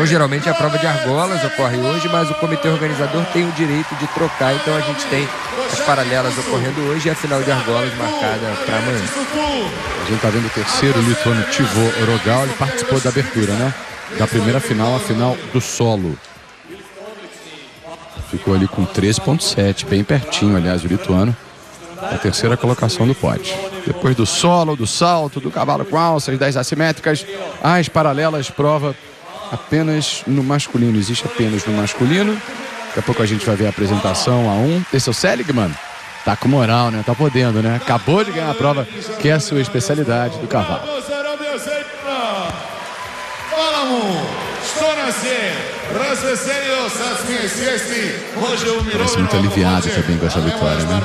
Geralmente a prova de argolas ocorre hoje, mas o comitê organizador tem o direito de trocar, então a gente tem as paralelas ocorrendo hoje e a final de argolas marcada para amanhã. A gente está vendo o terceiro lituano Teivo Rogal, ele participou da abertura, né? Da primeira final, a final do solo. Ficou ali com 13,7, bem pertinho, aliás, o lituano. A terceira colocação do pódio. Depois do solo, do salto, do cavalo com alças, das assimétricas, as paralelas, prova apenas no masculino. Existe apenas no masculino. Daqui a pouco a gente vai ver a apresentação A1. Esse é o Seligman. Tá com moral, né? Tá podendo, né? Acabou de ganhar a prova, que é a sua especialidade do cavalo. Parece muito aliviado também com essa vitória, né?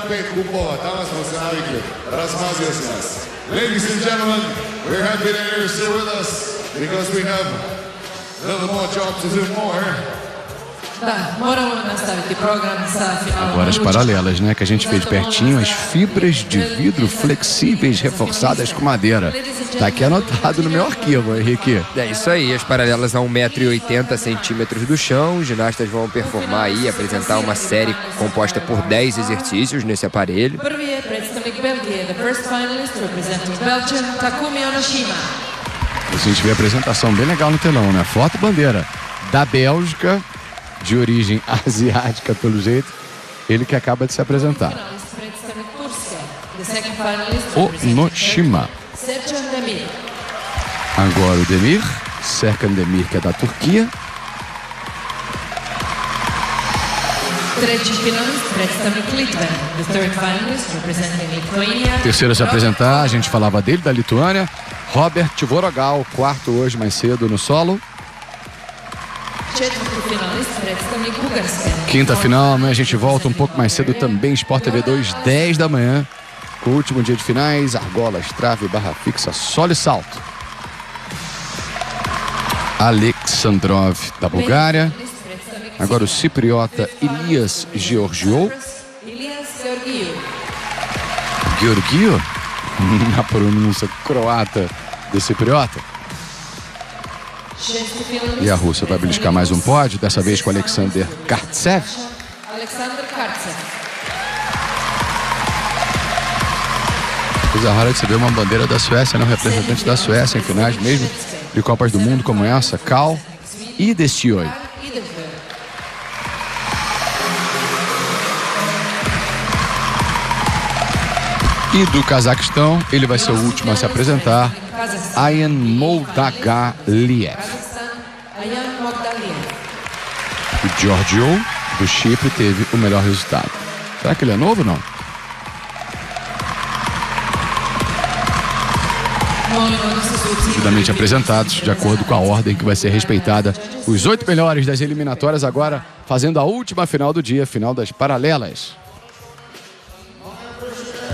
Ladies and gentlemen, we're happy that you're still with us because we have a little more job to do more. Agora as paralelas, né, que a gente fez pertinho, as fibras de vidro flexíveis reforçadas com madeira. Tá aqui anotado no meu arquivo, Henrique. É isso aí, as paralelas a 1,80 m do chão. Os ginastas vão performar aí, apresentar uma série composta por 10 exercícios nesse aparelho. A gente vê a apresentação bem legal no telão, né? Foto bandeira da Bélgica, de origem asiática pelo jeito, ele que acaba de se apresentar. Onoshima. Agora o Demir, Serkan Demir, que é da Turquia. Terceiro a se apresentar, a gente falava dele, da Lituânia, Robert Teivo Rogal, quarto hoje mais cedo no solo. Quinta final, amanhã a gente volta um pouco mais cedo também, Sport TV 2, 10 da manhã, com o último dia de finais, argolas, trave, barra fixa, solo e salto. Alexandrov, da Bulgária. Agora o cipriota Ilias Georgiou. Georgiou? Na pronúncia croata do cipriota. E a Rússia vai beliscar mais um pódio, dessa vez com Alexander Kartsev. Coisa rara de você ver uma bandeira da Suécia, né? Um representante da Suécia em finais mesmo de Copas do Mundo como essa, Carl Idestioy. E do Cazaquistão, ele vai ser o último a se apresentar, Ayan Moldagaliev. O Georgiou, do Chipre, teve o melhor resultado. Será que ele é novo ou não? Devidamente apresentados, de acordo com a ordem que vai ser respeitada. Os 8 melhores das eliminatórias agora, fazendo a última final do dia, final das paralelas.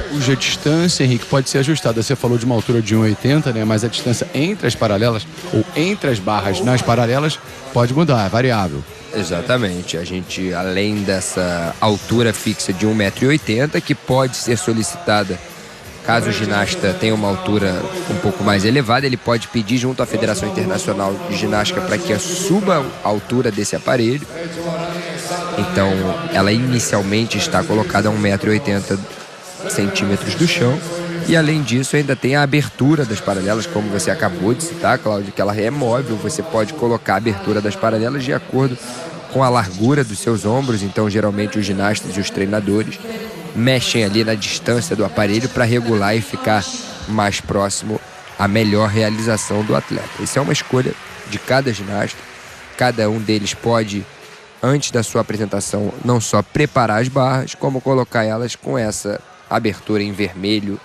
Cuja distância, Henrique, pode ser ajustada. Você falou de uma altura de 1,80, né? Mas a distância entre as paralelas ou entre as barras nas paralelas pode mudar, é variável. Exatamente. A gente, além dessa altura fixa de 1,80 m, que pode ser solicitada caso o ginasta tenha uma altura um pouco mais elevada, ele pode pedir junto à Federação Internacional de Ginástica para que suba a altura desse aparelho. Então, ela inicialmente está colocada a 1,80 m do chão. E além disso, ainda tem a abertura das paralelas, como você acabou de citar, Cláudio, que ela é móvel. Você pode colocar a abertura das paralelas de acordo com a largura dos seus ombros. Então, geralmente, os ginastas e os treinadores mexem ali na distância do aparelho para regular e ficar mais próximo à melhor realização do atleta. Isso é uma escolha de cada ginasta. Cada um deles pode, antes da sua apresentação, não só preparar as barras, como colocar elas com essa abertura em vermelho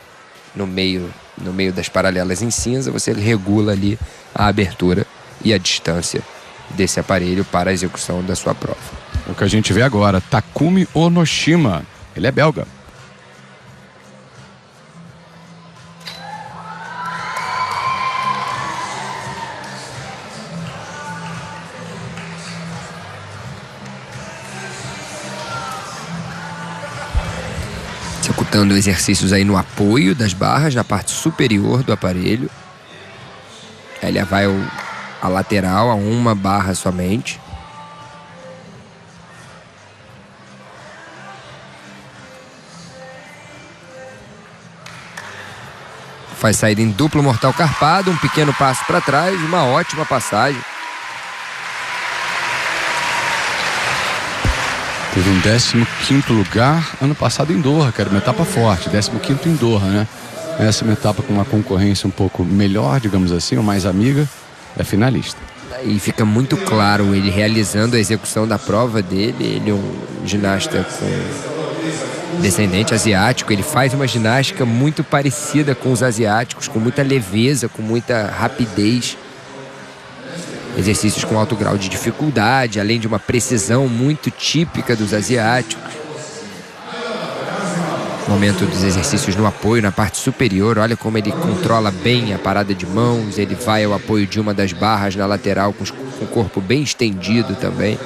no meio das paralelas em cinza. Você regula ali a abertura e a distância desse aparelho para a execução da sua prova. O que a gente vê agora, Takumi Onoshima. Ele é belga. Executando exercícios aí no apoio das barras, na parte superior do aparelho. Ele vai a lateral, a uma barra somente. Faz saída em duplo mortal carpado, um pequeno passo para trás, uma ótima passagem. Teve um 15º lugar ano passado em Doha, que era uma etapa forte, 15º em Doha, né? Essa é uma etapa com uma concorrência um pouco melhor, digamos assim, ou mais amiga, é finalista. E fica muito claro ele realizando a execução da prova dele. Ele é um ginasta com descendente asiático, ele faz uma ginástica muito parecida com os asiáticos, com muita leveza, com muita rapidez. Exercícios com alto grau de dificuldade, além de uma precisão muito típica dos asiáticos. Momento dos exercícios no apoio, na parte superior. Olha como ele controla bem a parada de mãos. Ele vai ao apoio de uma das barras na lateral com o corpo bem estendido também.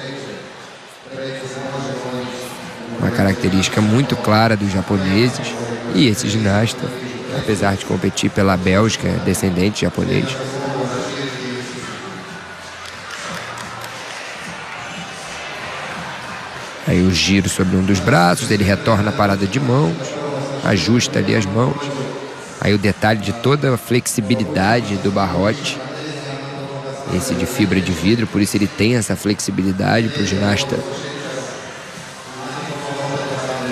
Uma característica muito clara dos japoneses. E esse ginasta, apesar de competir pela Bélgica, é descendente japonês. Aí o giro sobre um dos braços, ele retorna a parada de mãos, ajusta ali as mãos. Aí o detalhe de toda a flexibilidade do barrote, esse de fibra de vidro, por isso ele tem essa flexibilidade para o ginasta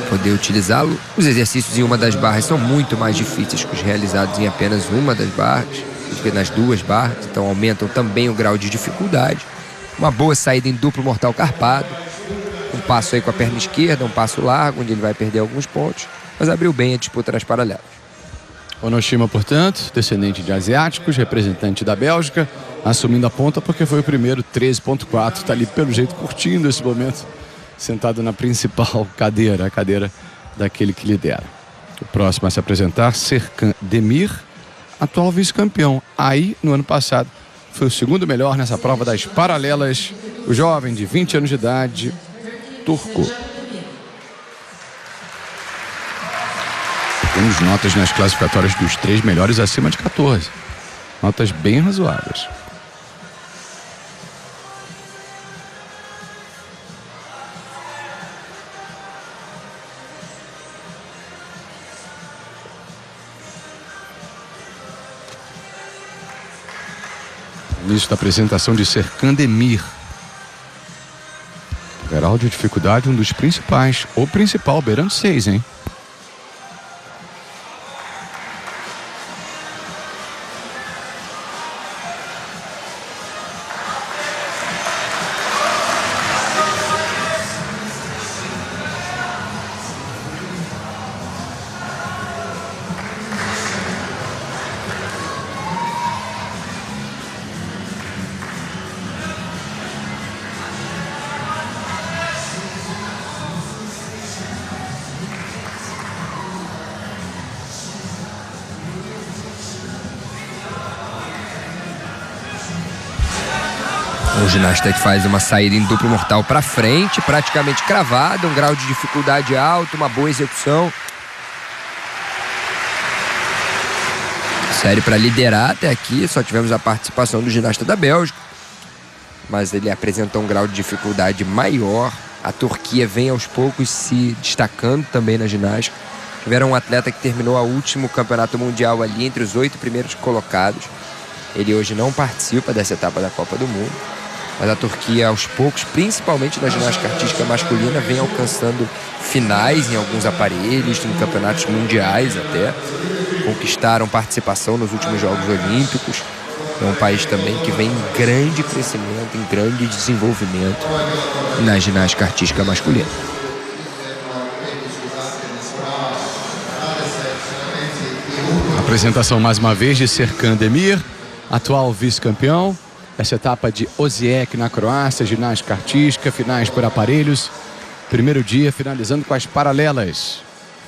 poder utilizá-lo. Os exercícios em uma das barras são muito mais difíceis que os realizados em apenas uma das barras, do que nas duas barras, então aumentam também o grau de dificuldade. Uma boa saída em duplo mortal carpado. Um passo aí com a perna esquerda, um passo largo, onde ele vai perder alguns pontos, mas abriu bem a disputa nas paralelas. Onoshima, portanto, descendente de asiáticos, representante da Bélgica, assumindo a ponta porque foi o primeiro, 13.4, está ali pelo jeito curtindo esse momento, sentado na principal cadeira, a cadeira daquele que lidera. O próximo a se apresentar, Serkan Demir, atual vice-campeão. Aí, no ano passado, foi o segundo melhor nessa prova das paralelas, o jovem de 20 anos de idade, turco. Temos notas nas classificatórias dos 3 melhores acima de 14. Notas bem razoáveis. Início da apresentação de Serkan Demir. Grau de dificuldade, um dos principais. O principal, beirando 6, hein? Um ginasta que faz uma saída em duplo mortal para frente, praticamente cravada, um grau de dificuldade alto, uma boa execução. Série para liderar até aqui, só tivemos a participação do ginasta da Bélgica, mas ele apresentou um grau de dificuldade maior. A Turquia vem aos poucos se destacando também na ginástica. Tiveram um atleta que terminou o último campeonato mundial ali entre os 8 primeiros colocados. Ele hoje não participa dessa etapa da Copa do Mundo. Mas a Turquia, aos poucos, principalmente na ginástica artística masculina, vem alcançando finais em alguns aparelhos, em campeonatos mundiais até. Conquistaram participação nos últimos Jogos Olímpicos. É um país também que vem em grande crescimento, em grande desenvolvimento na ginástica artística masculina. Apresentação mais uma vez de Serkan Demir, atual vice-campeão. Essa etapa de Osijek na Croácia, ginástica artística, finais por aparelhos. Primeiro dia finalizando com as paralelas.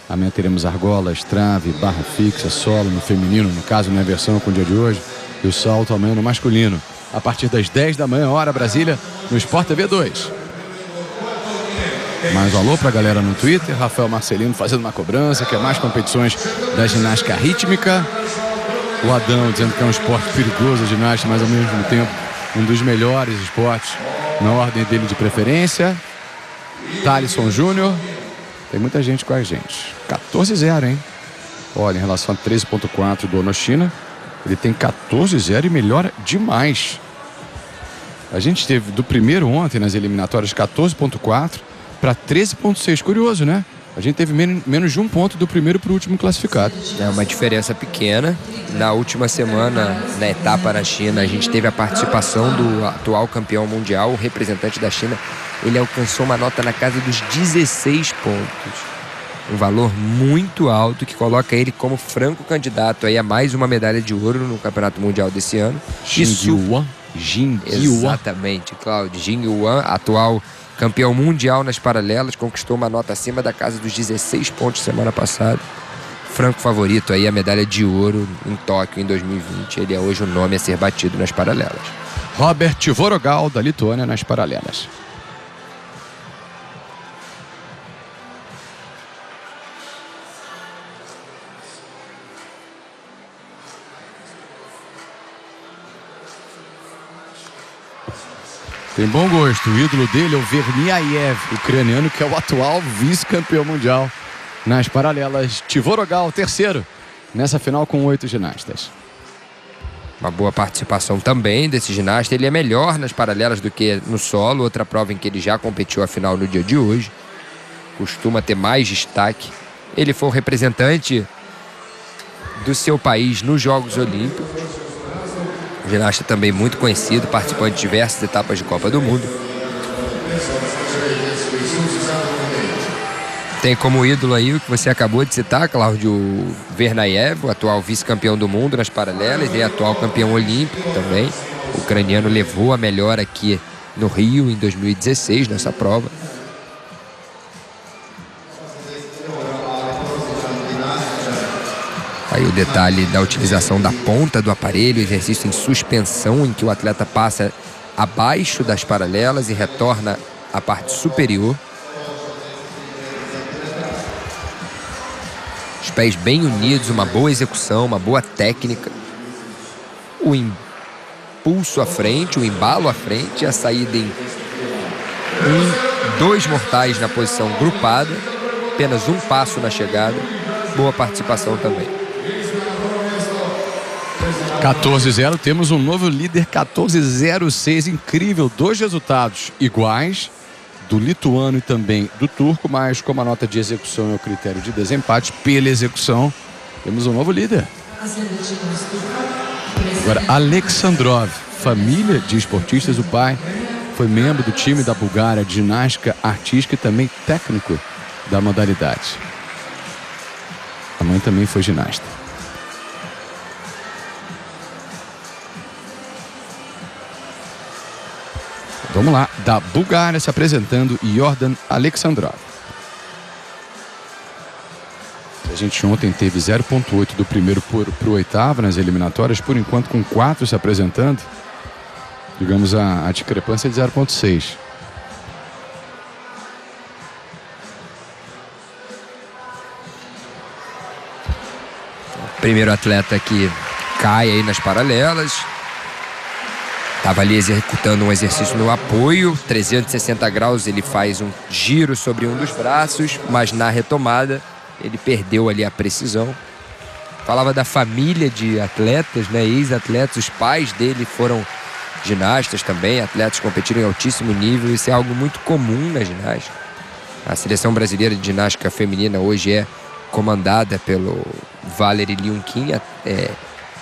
Amanhã teremos argolas, trave, barra fixa, solo no feminino, no caso na versão com o dia de hoje, e o salto amanhã no masculino. A partir das 10 da manhã, hora Brasília, no Sport TV 2. Mais um alô pra galera no Twitter, Rafael Marcelino fazendo uma cobrança, quer mais competições da ginástica rítmica. O Adão dizendo que é um esporte perigoso a ginástica, mas ao mesmo tempo um dos melhores esportes na ordem dele de preferência. Thalisson Júnior. Tem muita gente com a gente. 14-0, hein? Olha, em relação a 13.4 do Onoshina, ele tem 14-0 e melhora demais. A gente teve do primeiro ontem nas eliminatórias 14.4 para 13.6. Curioso, né? A gente teve menos de um ponto do primeiro para o último classificado. É uma diferença pequena. Na última semana, na etapa na China, a gente teve a participação do atual campeão mundial, o representante da China. Ele alcançou uma nota na casa dos 16 pontos. Um valor muito alto que coloca ele como franco candidato aí a mais uma medalha de ouro no Campeonato Mundial desse ano. Jing Yuan. Exatamente, Cláudio. Jing Yuan, atual campeão mundial nas paralelas, conquistou uma nota acima da casa dos 16 pontos semana passada. Franco favorito aí a medalha de ouro em Tóquio em 2020. Ele é hoje o nome a ser batido nas paralelas. Robert Vorogal, da Lituânia, nas paralelas. Tem bom gosto. O ídolo dele é o Verniayev, ucraniano, que é o atual vice-campeão mundial nas paralelas. Vorogal, terceiro, nessa final com 8 ginastas. Uma boa participação também desse ginasta. Ele é melhor nas paralelas do que no solo, outra prova em que ele já competiu a final no dia de hoje. Costuma ter mais destaque. Ele foi o representante do seu país nos Jogos Olímpicos. Ginasta também muito conhecido, participante de diversas etapas de Copa do Mundo. Tem como ídolo aí o que você acabou de citar, Cláudio, Vernayev, o atual vice-campeão do mundo nas paralelas. Ele é atual campeão olímpico também. O ucraniano levou a melhor aqui no Rio em 2016 nessa prova. Aí o detalhe da utilização da ponta do aparelho, exercício em suspensão, em que o atleta passa abaixo das paralelas e retorna à parte superior. Os pés bem unidos, uma boa execução, uma boa técnica. O impulso à frente, o embalo à frente, a saída em 2 mortais na posição grupada, apenas um passo na chegada. Boa participação também. 14-0, temos um novo líder, 14-0-6, incrível, 2 resultados iguais, do lituano e também do turco, mas como a nota de execução é o critério de desempate, pela execução, temos um novo líder. Agora, Alexandrov, família de esportistas, o pai foi membro do time da Bulgária de ginástica artística e também técnico da modalidade. A mãe também foi ginasta. Vamos lá, da Bulgária se apresentando Yordan Alexandrov. A gente ontem teve 0.8 do primeiro para o oitavo nas eliminatórias, por enquanto com 4 se apresentando. Digamos a discrepância de 0.6. Primeiro atleta que cai aí nas paralelas. Estava ali executando um exercício no apoio, 360 graus, ele faz um giro sobre um dos braços, mas na retomada ele perdeu ali a precisão. Falava da família de atletas, né, ex-atletas, os pais dele foram ginastas também, atletas que competiram em altíssimo nível, isso é algo muito comum na ginástica. A seleção brasileira de ginástica feminina hoje é comandada pelo Valery Lyunkin,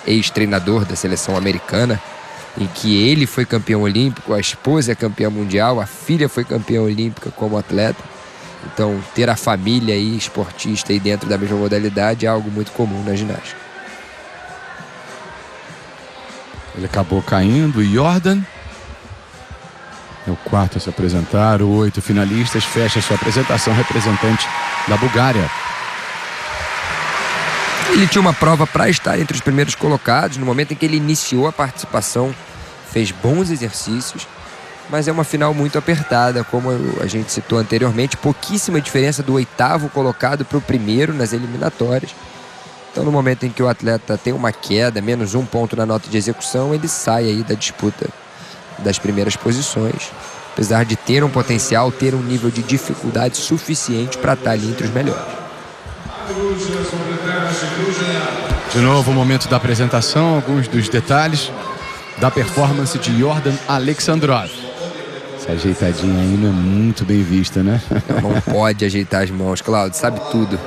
ex-treinador da seleção americana, em que ele foi campeão olímpico, a esposa é campeã mundial, a filha foi campeã olímpica como atleta. Então, ter a família aí, esportista aí dentro da mesma modalidade é algo muito comum na ginástica. Ele acabou caindo, Yordan é o quarto a se apresentar, 8 finalistas, fecha sua apresentação, representante da Bulgária. Ele tinha uma prova para estar entre os primeiros colocados. No momento em que ele iniciou a participação, fez bons exercícios, mas é uma final muito apertada, como a gente citou anteriormente. Pouquíssima diferença do 8º colocado para o primeiro nas eliminatórias. Então, no momento em que o atleta tem uma queda, menos um ponto na nota de execução, ele sai aí da disputa das primeiras posições, apesar de ter um potencial, ter um nível de dificuldade suficiente para estar ali entre os melhores. De novo, o momento da apresentação, alguns dos detalhes da performance de Yordan Alexandrov. Essa ajeitadinha aí não é muito bem vista, né? Não pode ajeitar as mãos, Cláudio, sabe tudo.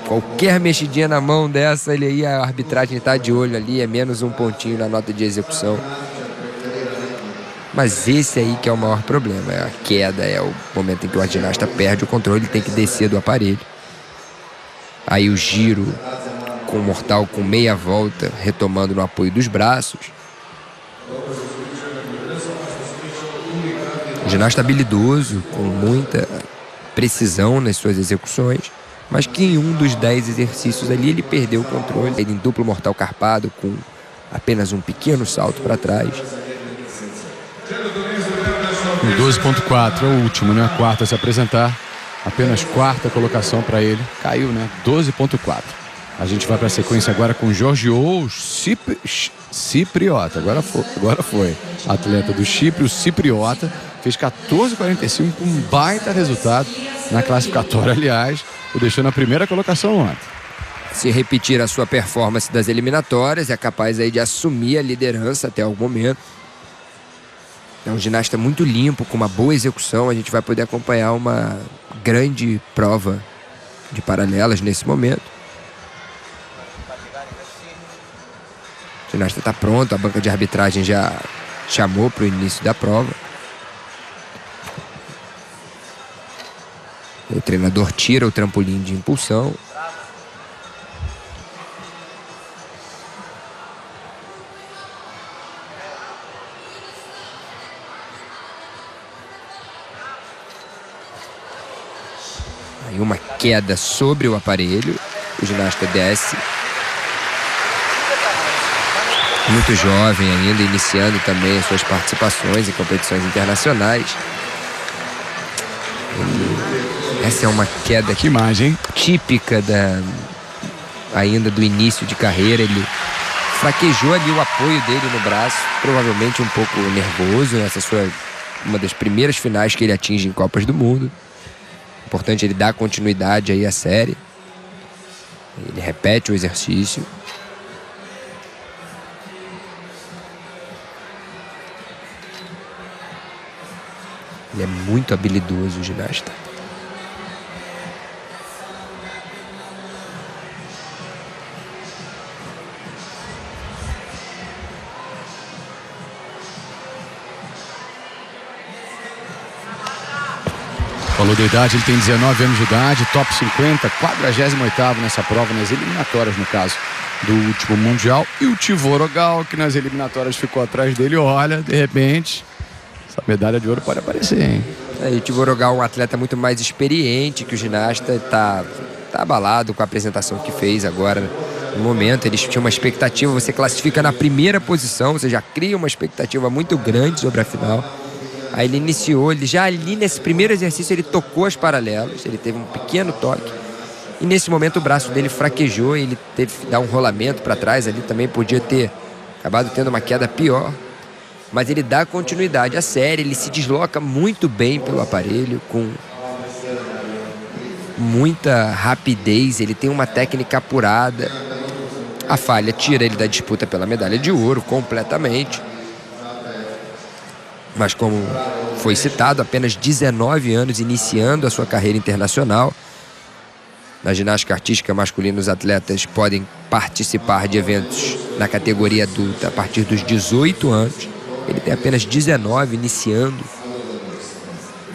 Qualquer mexidinha na mão dessa, ele aí, a arbitragem está de olho ali, é menos um pontinho na nota de execução. Mas esse aí que é o maior problema, a queda, é o momento em que o ginasta perde o controle, ele tem que descer do aparelho. Aí o giro com o mortal com meia volta, retomando no apoio dos braços. O ginasta habilidoso, com muita precisão nas suas execuções, mas que em um dos 10 exercícios ali ele perdeu o controle. Ele em duplo mortal carpado, com apenas um pequeno salto para trás. O 12.4 é o último, né? A quarta a se apresentar. Apenas quarta colocação para ele. Caiu, né? 12.4. A gente vai para a sequência agora com Georgios Cipriota. Agora foi. Atleta do Chipre, o Cipriota. Fez 14.45 com um baita resultado na classificatória, aliás. O deixou na primeira colocação ontem. Se repetir a sua performance das eliminatórias, é capaz aí de assumir a liderança até o momento. É um ginasta muito limpo, com uma boa execução. A gente vai poder acompanhar uma grande prova de paralelas nesse momento. O ginasta está pronto, a banca de arbitragem já chamou para o início da prova. O treinador tira o trampolim de impulsão. Aí uma queda sobre o aparelho. O ginasta desce. Muito jovem ainda, iniciando também as suas participações em competições internacionais. Essa é uma queda que imagem típica ainda do início de carreira. Ele fraquejou ali o apoio dele no braço, provavelmente um pouco nervoso. Essa uma das primeiras finais que ele atinge em Copas do Mundo. Importante ele dar continuidade aí à série. Ele repete o exercício. Ele é muito habilidoso, o ginasta. Falou da idade, ele tem 19 anos de idade, top 50, 48º nessa prova, nas eliminatórias, no caso, do último Mundial. E o Tiborogal, que nas eliminatórias ficou atrás dele, olha, de repente, essa medalha de ouro pode aparecer, hein? O Tiborogal é um atleta muito mais experiente que o ginasta, está abalado com a apresentação que fez agora. No momento, eles tinham uma expectativa, você classifica na primeira posição, você já cria uma expectativa muito grande sobre a final. Aí ele iniciou, ele já ali nesse primeiro exercício ele tocou as paralelas, ele teve um pequeno toque. E nesse momento o braço dele fraquejou, ele teve que dar um rolamento para trás ali, também podia ter acabado tendo uma queda pior. Mas ele dá continuidade à série, ele se desloca muito bem pelo aparelho, com muita rapidez, ele tem uma técnica apurada. A falha tira ele da disputa pela medalha de ouro completamente. Mas como foi citado, apenas 19 anos iniciando a sua carreira internacional. Na ginástica artística masculina, os atletas podem participar de eventos na categoria adulta a partir dos 18 anos. Ele tem apenas 19 iniciando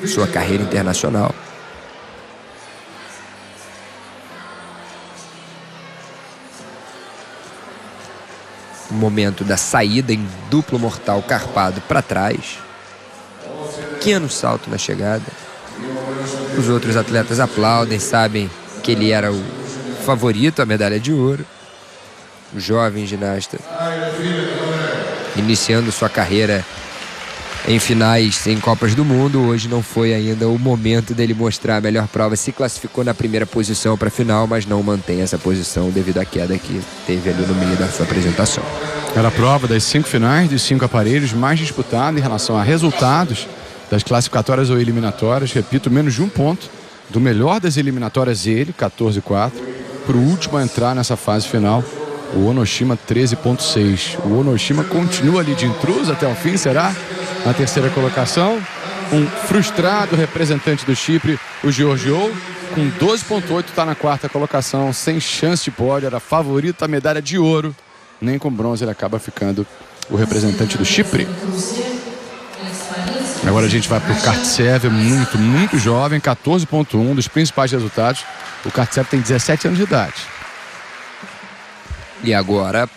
sua carreira internacional. O momento da saída em duplo mortal carpado para trás. Pequeno salto na chegada. Os outros atletas aplaudem, sabem que ele era o favorito à medalha de ouro. O jovem ginasta iniciando sua carreira em finais em Copas do Mundo. Hoje não foi ainda o momento dele mostrar a melhor prova. Se classificou na primeira posição para a final, mas não mantém essa posição devido à queda que teve ali no meio da sua apresentação. Era a prova das 5 finais dos 5 aparelhos mais disputada em relação a resultados das classificatórias ou eliminatórias. Repito, menos de 1 ponto do melhor das eliminatórias, ele, 14,4, para o último a entrar nessa fase final, o Onoshima, 13,6. O Onoshima continua ali de intruso até o fim, será? Na terceira colocação, um frustrado representante do Chipre, o Georgiou, com 12,8, está na 4ª colocação, sem chance de pódio, era favorito a medalha de ouro, nem com bronze ele acaba ficando o representante do Chipre. Agora a gente vai para o Kartsev, muito jovem, 14,1, um dos principais resultados. O Kartsev tem 17 anos de idade. E agora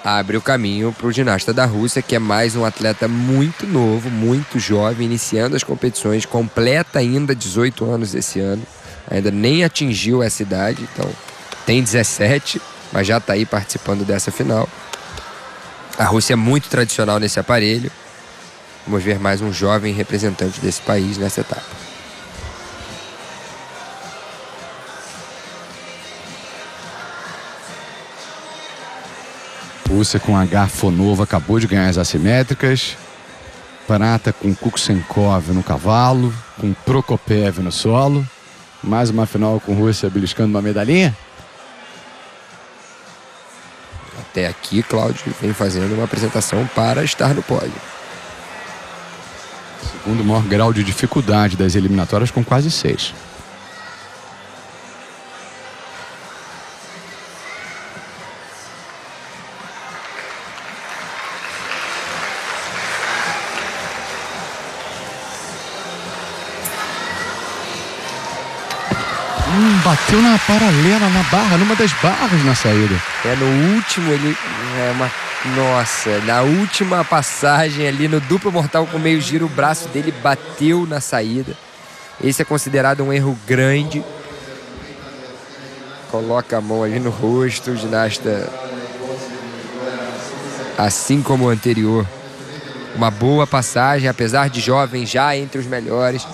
abre o caminho para o ginasta da Rússia, que é mais um atleta muito novo, muito jovem, iniciando as competições, completa ainda 18 anos esse ano, ainda nem atingiu essa idade, então tem 17, mas já está aí participando dessa final. A Rússia é muito tradicional nesse aparelho. Vamos ver mais um jovem representante desse país nessa etapa. Rússia com H Fonova acabou de ganhar as assimétricas. Prata com Kuksenkov no cavalo, com Prokopev no solo. Mais uma final com Rússia beliscando uma medalhinha. Até aqui, Cláudio vem fazendo uma apresentação para estar no pódio. Segundo maior grau de dificuldade das eliminatórias, com quase 6. Bateu na paralela, na barra, numa das barras na saída. No último ele... Nossa, na última passagem ali no duplo mortal com meio giro, o braço dele bateu na saída. Esse é considerado um erro grande. Coloca a mão ali no rosto, o ginasta, assim como o anterior, uma boa passagem, apesar de jovem, já entre os melhores.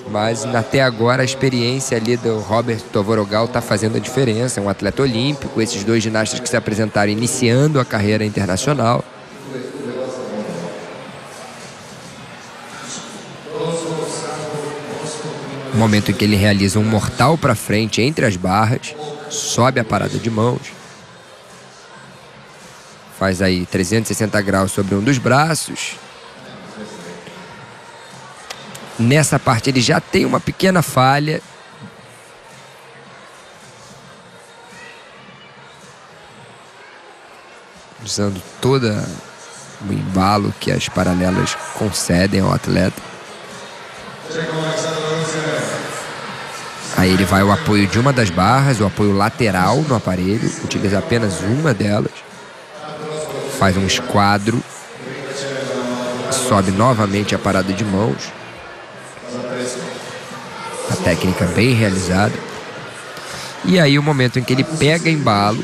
Mas até agora a experiência ali do Robert Tvorogal está fazendo a diferença. É um atleta olímpico, esses dois ginastas que se apresentaram iniciando a carreira internacional. O momento em que ele realiza um mortal para frente entre as barras, sobe a parada de mãos, faz aí 360 graus sobre um dos braços. Nessa parte ele já tem uma pequena falha. Usando todo o embalo que as paralelas concedem ao atleta. Aí ele vai ao apoio de uma das barras, o apoio lateral no aparelho, utiliza apenas uma delas. Faz um esquadro. Sobe novamente a parada de mãos. A técnica bem realizada. E aí o momento em que ele pega embalo,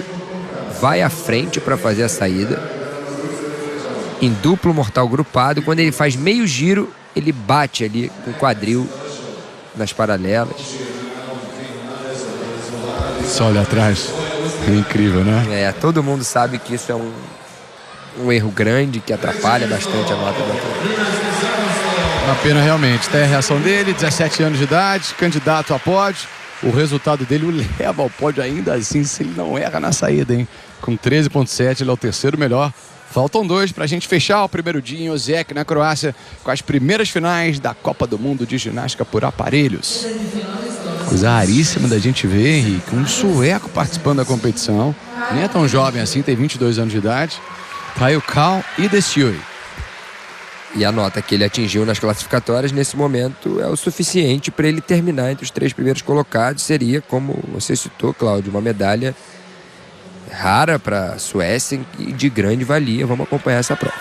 vai à frente para fazer a saída, em duplo mortal grupado. Quando ele faz meio giro, ele bate ali com o quadril nas paralelas. Só olha atrás. É incrível, né? Todo mundo sabe que isso é um erro grande que atrapalha bastante a nota do atleta. Uma pena realmente. Tem a reação dele, 17 anos de idade, candidato a pódio. O resultado dele o leva ao pódio ainda assim, se ele não erra na saída, hein? Com 13,7, ele é o terceiro melhor. Faltam 2 para a gente fechar o primeiro dia em Osijek, na Croácia, com as primeiras finais da Copa do Mundo de ginástica por aparelhos. Coisa raríssima da gente ver, Henrique, um sueco participando da competição. Nem é tão jovem assim, tem 22 anos de idade. Caio Cal e Desioi. E a nota que ele atingiu nas classificatórias nesse momento é o suficiente para ele terminar entre os 3 primeiros colocados. Seria, como você citou, Cláudio, uma medalha rara para a Suécia e de grande valia. Vamos acompanhar essa prova.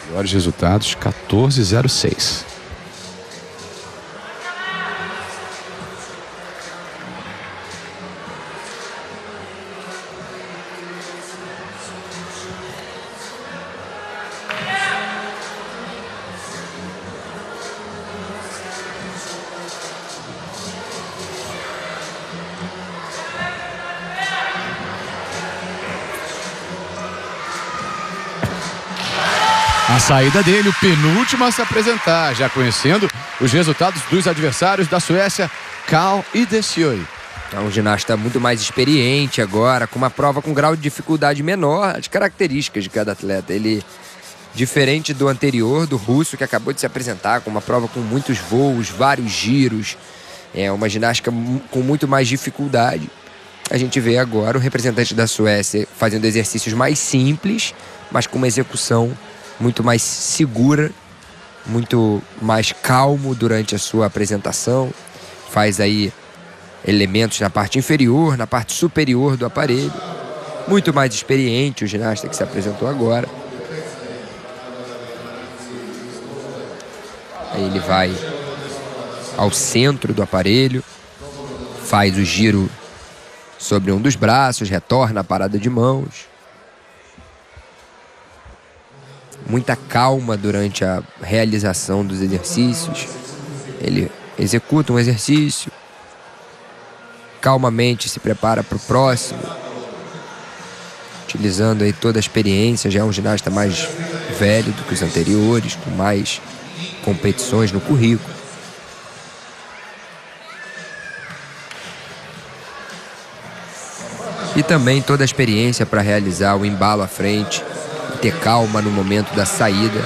Melhores resultados, 14,06. A saída dele, o penúltimo a se apresentar, já conhecendo os resultados dos adversários da Suécia, Carl Idesjö. É um ginasta muito mais experiente agora, com uma prova com grau de dificuldade menor, as características de cada atleta. Ele, diferente do anterior, do russo, que acabou de se apresentar, com uma prova com muitos voos, vários giros, é uma ginástica com muito mais dificuldade. A gente vê agora o representante da Suécia fazendo exercícios mais simples, mas com uma execução muito mais segura, muito mais calmo durante a sua apresentação. Faz aí elementos na parte inferior, na parte superior do aparelho. Muito mais experiente o ginasta que se apresentou agora. Aí ele vai ao centro do aparelho, faz o giro sobre um dos braços, retorna a parada de mãos. Muita calma durante a realização dos exercícios. Ele executa um exercício, calmamente se prepara para o próximo, utilizando aí toda a experiência. Já é um ginasta mais velho do que os anteriores, com mais competições no currículo. E também toda a experiência para realizar o embalo à frente, ter calma no momento da saída,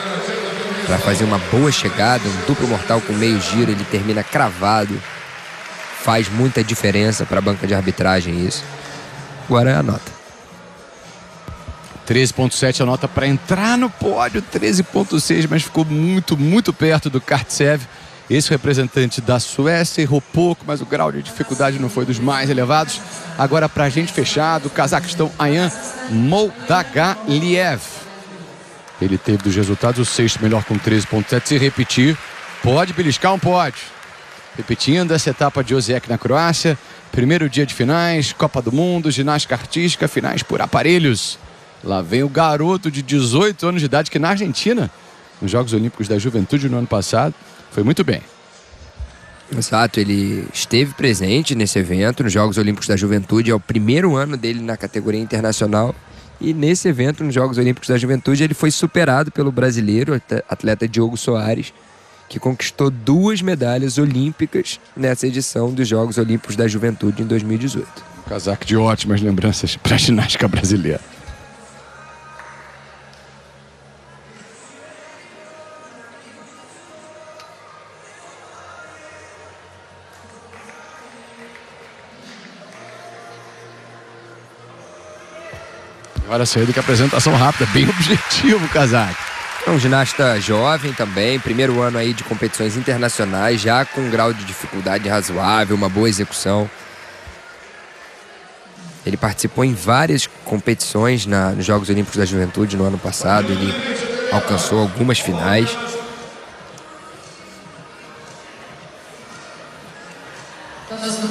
para fazer uma boa chegada, um duplo mortal com meio giro, ele termina cravado. Faz muita diferença para a banca de arbitragem isso. Agora é a nota. 13.7 a nota para entrar no pódio, 13.6, mas ficou muito perto do Kartsev. Esse representante da Suécia errou pouco, mas o grau de dificuldade não foi dos mais elevados. Agora, para a gente fechar, do Cazaquistão, Ayan Moldagaliev. Ele teve dos resultados o sexto melhor com 13.7. Se repetir, pode beliscar um pódio. Repetindo essa etapa de Osijek na Croácia. Primeiro dia de finais, Copa do Mundo, ginástica artística, finais por aparelhos. Lá vem o garoto de 18 anos de idade que na Argentina, nos Jogos Olímpicos da Juventude no ano passado, foi muito bem. Exato, ele esteve presente nesse evento, nos Jogos Olímpicos da Juventude. É o primeiro ano dele na categoria internacional. E nesse evento, nos Jogos Olímpicos da Juventude, ele foi superado pelo brasileiro, atleta Diogo Soares, que conquistou 2 medalhas olímpicas nessa edição dos Jogos Olímpicos da Juventude em 2018. Casaco de ótimas lembranças para a ginástica brasileira. Agora saiu que apresentação rápida, bem objetivo, Casaco. É um ginasta jovem também, primeiro ano aí de competições internacionais, já com um grau de dificuldade razoável, uma boa execução. Ele participou em várias competições nos Jogos Olímpicos da Juventude no ano passado. Ele alcançou algumas finais.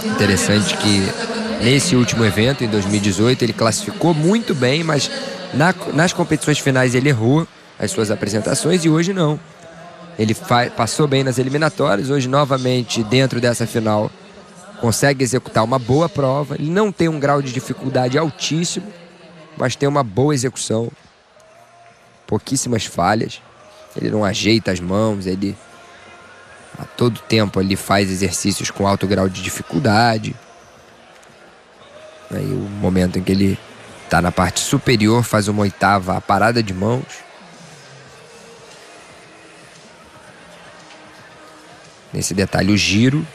Interessante que nesse último evento, em 2018, ele classificou muito bem, mas nas competições finais ele errou as suas apresentações e hoje não. Ele passou bem nas eliminatórias, hoje novamente dentro dessa final consegue executar uma boa prova. Ele não tem um grau de dificuldade altíssimo, mas tem uma boa execução, pouquíssimas falhas. Ele não ajeita as mãos, ele a todo tempo ele faz exercícios com alto grau de dificuldade. Aí o momento em que ele está na parte superior, faz uma oitava, a parada de mãos. Nesse detalhe, o giro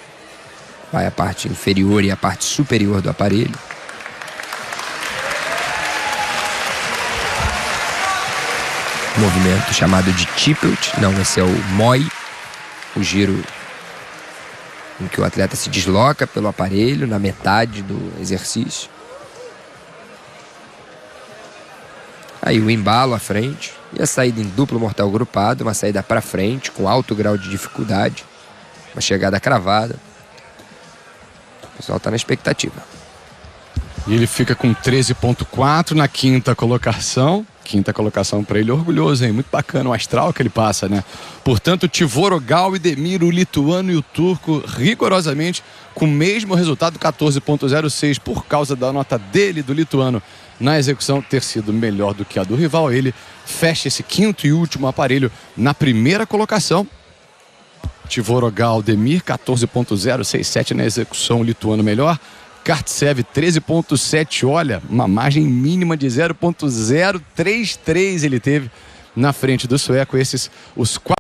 vai a parte inferior e a parte superior do aparelho. Movimento chamado de tippelt, não, esse é o moi, o giro em que o atleta se desloca pelo aparelho na metade do exercício. Aí o embalo à frente e a saída em duplo mortal grupado, uma saída para frente com alto grau de dificuldade, uma chegada cravada. O pessoal está na expectativa. E ele fica com 13.4 na quinta colocação. Quinta colocação para ele, orgulhoso, hein? Muito bacana o astral que ele passa, né? Portanto, Tivorogal e Demir, o lituano e o turco, rigorosamente com o mesmo resultado, 14.06, por causa da nota dele, do lituano, na execução ter sido melhor do que a do rival. Ele fecha esse quinto e último aparelho na primeira colocação. Tivorogal, Demir, 14.067 na execução, o lituano melhor. Kartsev 13.7, olha, uma margem mínima de 0.033 ele teve na frente do sueco. Esses os quatro